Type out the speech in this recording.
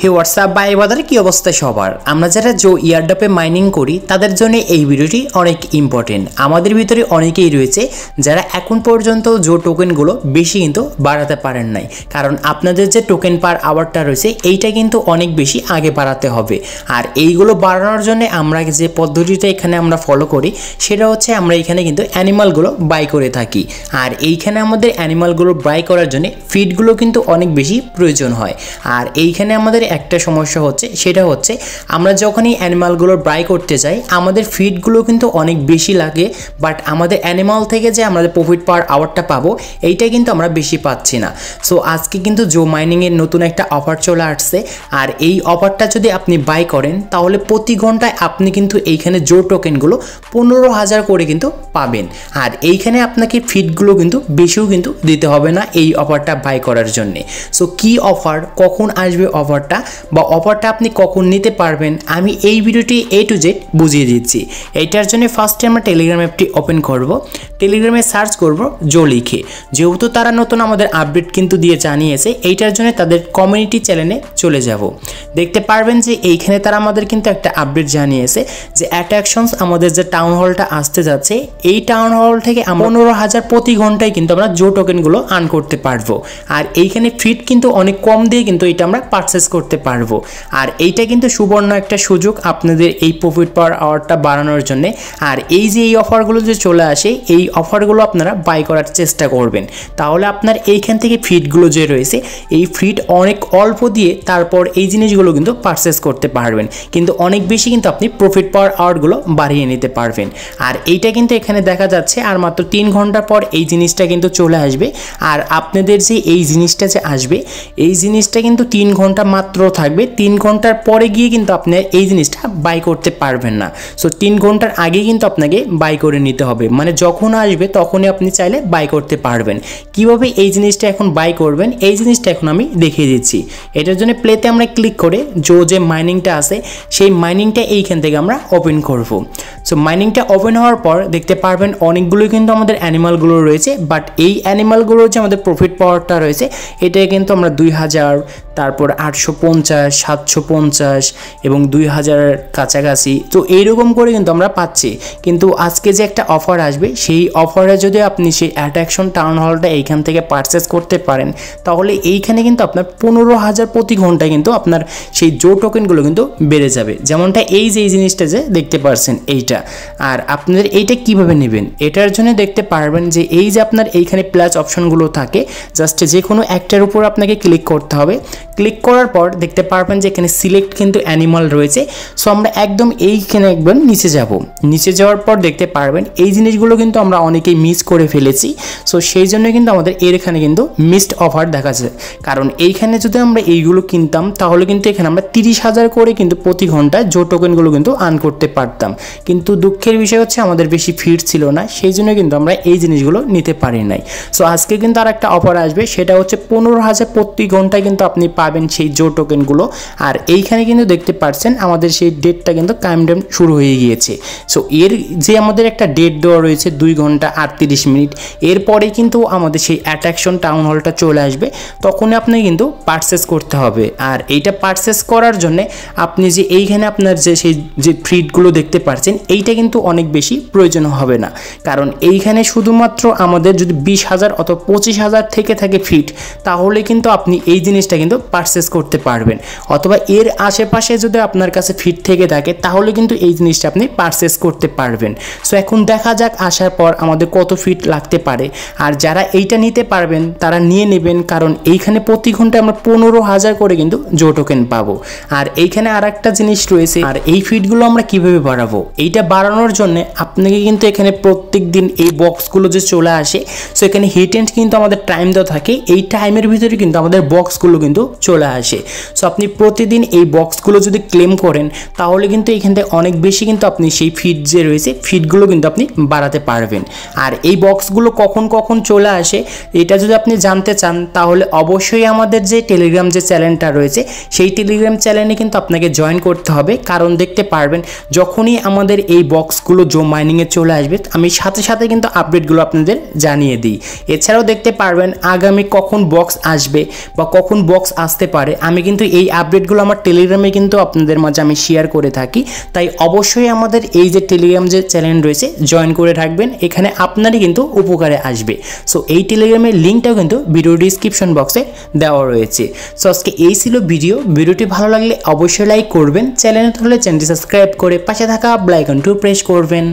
হে WhatsApp ভাই বাদার কি অবস্থা সবার। আমরা যারা জো ইয়ারড্রপে মাইনিং করি তাদের জন্য এই ভিডিওটি অনেক ইম্পর্টেন্ট। আমাদের ভিতরে অনেকেই রয়েছে যারা এখন পর্যন্ত জো টোকেনগুলো বেশি কিন্তু বাড়াতে পারেন নাই, কারণ আপনাদের যে টোকেন পার আওয়ারটা রয়েছে এইটা কিন্তু অনেক বেশি আগে বাড়াতে হবে। আর এইগুলো বাড়ানোর জন্য আমরা যে পদ্ধতিটা এখানে আমরা ফলো করি সেটা হচ্ছে আমরা এখানে কিন্তু অ্যানিমালগুলো বাই করে থাকি। আর এইখানে আমাদের অ্যানিমালগুলো বাই করার জন্য ফিডগুলো কিন্তু অনেক বেশি প্রয়োজন হয়। আর এইখানে আমাদের একটা সমস্যা হচ্ছে, সেটা হচ্ছে আমরা যখনই অ্যানিমালগুলো বাই করতে যাই আমাদের ফিডগুলো কিন্তু অনেক বেশি লাগে, বাট আমাদের অ্যানিমাল থেকে যে আমাদের প্রফিট পার আওয়ারটা পাবো এইটা কিন্তু আমরা বেশি পাচ্ছি না। সো আজকে কিন্তু জো মাইনিংয়ের নতুন একটা অফার চলে আসছে। আর এই অফারটা যদি আপনি বাই করেন তাহলে প্রতি ঘন্টায় আপনি কিন্তু এইখানে জো টোকেনগুলো 15,000 করে কিন্তু পাবেন। আর এইখানে আপনাকে ফিডগুলো কিন্তু বেশিও কিন্তু দিতে হবে না এই অফারটা বাই করার জন্যে। সো কি অফার, কখন আসবে অফারটা, বা অফারটা আপনি কখন নিতে পারবেন, আমি এই ভিডিওটি A to Z বুঝিয়ে দিচ্ছি। এইটার জন্য ফার্স্টে আমরা টেলিগ্রাম অ্যাপটি ওপেন করব। টেলিগ্রামে সার্চ করব জো লিখে, যেহেতু তারা নতুন আমাদের আপডেট কিন্তু দিয়ে জানিয়েছে, এইটার জন্য তাদের কমিউনিটি চ্যানেলে চলে যাব। দেখতে পারবেন যে এইখানে তারা আমাদের কিন্তু একটা আপডেট জানিয়েছে যে অ্যাট্রাকশনস আমাদের যে টাউন হলটা আসতে যাচ্ছে, এই টাউন হল থেকে 15,000 প্রতি ঘন্টায় কিন্তু আমরা জো টোকেনগুলো আর্ন করতে পারবো। আর এইখানে ফিড কিন্তু অনেক কম দিয়ে কিন্তু এটা আমরা পারচেস করতে পারবো। আর এইটা কিন্তু সুবর্ণ একটা সুযোগ আপনাদের এই প্রফিট পাওয়ার আওয়ারটা বাড়ানোর জন্য। আর এই যে এই অফারগুলো যে চলে আসে এই অফারগুলো আপনারা বাই করার চেষ্টা করবেন, তাহলে আপনার এইখান থেকে ফিডগুলো যে রয়েছে এই ফিড অনেক অল্প দিয়ে তারপর এই জিনিসগুলো কিন্তু পারচেস করতে পারবেন, কিন্তু অনেক বেশি কিন্তু আপনি প্রফিট পাওয়ার আওয়ারগুলো বাড়িয়ে নিতে পারবেন। আর এইটা কিন্তু এখানে দেখা যাচ্ছে আর মাত্র 3 ঘন্টা পর এই জিনিসটা কিন্তু চলে আসবে। আর আপনাদের যে এই জিনিসটা যে আসবে এই জিনিসটা কিন্তু 3 ঘন্টা মাত্র থাকবে। 3 ঘন্টার পরে গিয়ে কিন্তু আপনি এই জিনিসটা বাই করতে পারবেন না। সো 3 ঘন্টার আগে কিন্তু আপনাকে বাই করে নিতে হবে, মানে যখন আসবে তখনই আপনি চাইলে বাই করতে পারবেন। কিভাবে এই জিনিসটা এখন বাই করবেন এই জিনিসটা এখন আমি দেখিয়ে দিচ্ছি। এটার জন্য প্লেতে আমরা ক্লিক করে যে মাইনিংটা আছে সেই মাইনিংটা এইখান থেকে আমরা ওপেন করব। সো মাইনিংটা ওপেন হওয়ার পর দেখতে পারবেন অনেকগুলো কিন্তু আমাদের অ্যানিমালগুলো রয়েছে, বাট এই অ্যানিমালগুলোর যে আমাদের প্রফিট পাওয়ারটা রয়েছে এটা কিন্তু আমরা 2000, তারপর 850, 750 এবং 2000 কাছাকাছি, তো এইরকম করে কিন্তু আমরা পাচ্ছি। কিন্তু আজকে যে একটা অফার আসবে সেই অফারে যদি আপনি সেই অ্যাট্রাকশন টাউন হলটা এইখান থেকে পারচেস করতে পারেন তাহলে এইখানে কিন্তু আপনার 15,000 প্রতি ঘন্টায় কিন্তু আপনার সেই জো টোকেনগুলো কিন্তু বেড়ে যাবে। যেমনটা এই যে এই জিনিসটা যে দেখতে পাচ্ছেন এইটা। আর আপনাদের এইটা কিভাবে নেবেন এটার জন্য দেখতে পারবেন যে এই যে আপনার এইখানে প্লাস অপশনগুলো থাকে, জাস্ট যে কোনো একটার উপর আপনাকে ক্লিক করতে হবে। ক্লিক করার পর দেখতে পারবেন যে এখানে সিলেক্ট কিন্তু অ্যানিমাল রয়েছে। সো আমরা একদম এইখানে একবার নিচে যাব। নিচে যাওয়ার পর দেখতে পারবেন এই জিনিসগুলো কিন্তু আমরা অনেকেই মিস করে ফেলেছি। সো সেই জন্য কিন্তু আমাদের এখানে কিন্তু মিসড অফার দেখা যায়, কারণ এইখানে যদি আমরা এইগুলো কিনতাম তাহলে কিন্তু এখানে আমরা 30,000 করে কিন্তু প্রতি ঘন্টায় জো টোকেনগুলো কিন্তু আর্ন করতে পারতাম। কিন্তু দুঃখের বিষয় হচ্ছে আমাদের বেশি ফিড ছিল না, সেই জন্য কিন্তু আমরা এই জিনিসগুলো নিতে পারি নাই। সো আজকে কিন্তু আর একটা অফার আসবে, সেটা হচ্ছে 15,000 প্রতি ঘন্টায় কিন্তু আপনি পাবেন সেই জো টোকেনগুলো। আর এইখানে কিন্তু দেখতে পাচ্ছেন আমাদের সেই ডেটটা কিন্তু কাউন্টডাউন শুরু হয়ে গিয়েছে। সো এর যে আমাদের একটা ডেট দেওয়া রয়েছে 2 ঘন্টা 38 মিনিট, এরপরে কিন্তু আমাদের সেই অ্যাট্রাকশন টাউন হলটা চলে আসবে, তখনই আপনি কিন্তু পারচেস করতে হবে। আর এইটা পারচেস করার জন্য আপনি যে এইখানে আপনার যে সেই যে ফিডগুলো দেখতে পাচ্ছেন এইটা কিন্তু অনেক বেশি প্রয়োজন হবে না, কারণ এইখানে শুধুমাত্র আমাদের যদি 20,000 অথবা 25,000 থেকে থাকে ফিড তাহলে কিন্তু আপনি এই জিনিসটা কিন্তু পারচেস করতে পারবেন, অথবা এর আশেপাশে যদি আপনার কাছে ফিড থেকে থাকে তাহলে কিন্তু এই জিনিসটা আপনি পারচেস করতে পারবেন। সো এখন দেখা যাক আসার পর আমাদের কত ফিড লাগতে পারে। আর যারা এইটা নিতে পারবেন তারা নিয়ে নেবেন, কারণ এইখানে প্রতি ঘন্টায় আমরা 15,000 করে কিন্তু জো টোকেন পাবো। আর এইখানে আর একটা জিনিস রয়েছে, আর এই ফিডগুলো আমরা কিভাবে বাড়াবো এইটা বাড়ানোর জন্য আপনাকে কিন্তু এখানে প্রত্যেক দিন এই বক্সগুলো যে চলে আসে, সো এখানে হিট এন্ড কিন্তু আমাদের টাইম দেওয়া থাকে, এই টাইমের ভিতরে কিন্তু আমাদের বক্সগুলো কিন্তু চলে আসে। সো আপনি প্রতিদিন এই বক্সগুলো যদি ক্লেম করেন তাহলে কিন্তু এখান থেকে অনেক বেশি কিন্তু আপনি সেই ফিড যে রয়েছে ফিডগুলো কিন্তু আপনি বাড়াতে পারবেন। আর এই বক্সগুলো কখন কখন চলে আসে এটা যদি আপনি জানতে চান তাহলে অবশ্যই আমাদের যে টেলিগ্রাম যে চ্যানেলটা রয়েছে সেই টেলিগ্রাম চ্যানেলে কিন্তু আপনাকে জয়েন করতে হবে, কারণ দেখতে পারবেন যখনই আমাদের এই বক্সগুলো জো মাইনিংয়ে চলে আসবে আমি সাথে সাথে কিন্তু আপডেটগুলো আপনাদের জানিয়ে দিই। এছাড়াও দেখতে পারবেন আগামী কখন বক্স আসবে বা কখন বক্স আসতে পারে আমি কিন্তু এই আপডেটগুলো আমার টেলিগ্রামে কিন্তু আপনাদের মাঝে আমি শেয়ার করে থাকি। তাই অবশ্যই আমাদের এই যে টেলিগ্রাম যে চ্যানেল রয়েছে জয়েন করে রাখবেন, এখানে আপনারই কিন্তু উপকারে আসবে। সো এই টেলিগ্রামের লিঙ্কটাও কিন্তু ভিডিও ডিসক্রিপশন বক্সে দেওয়া রয়েছে। সো আজকে এই ছিল ভিডিওটি ভালো লাগলে অবশ্যই লাইক করবেন, চ্যানেলে হলে চ্যানেলটি সাবস্ক্রাইব করে পাশে থাকা বেল আইকনটি প্রেস করবেন।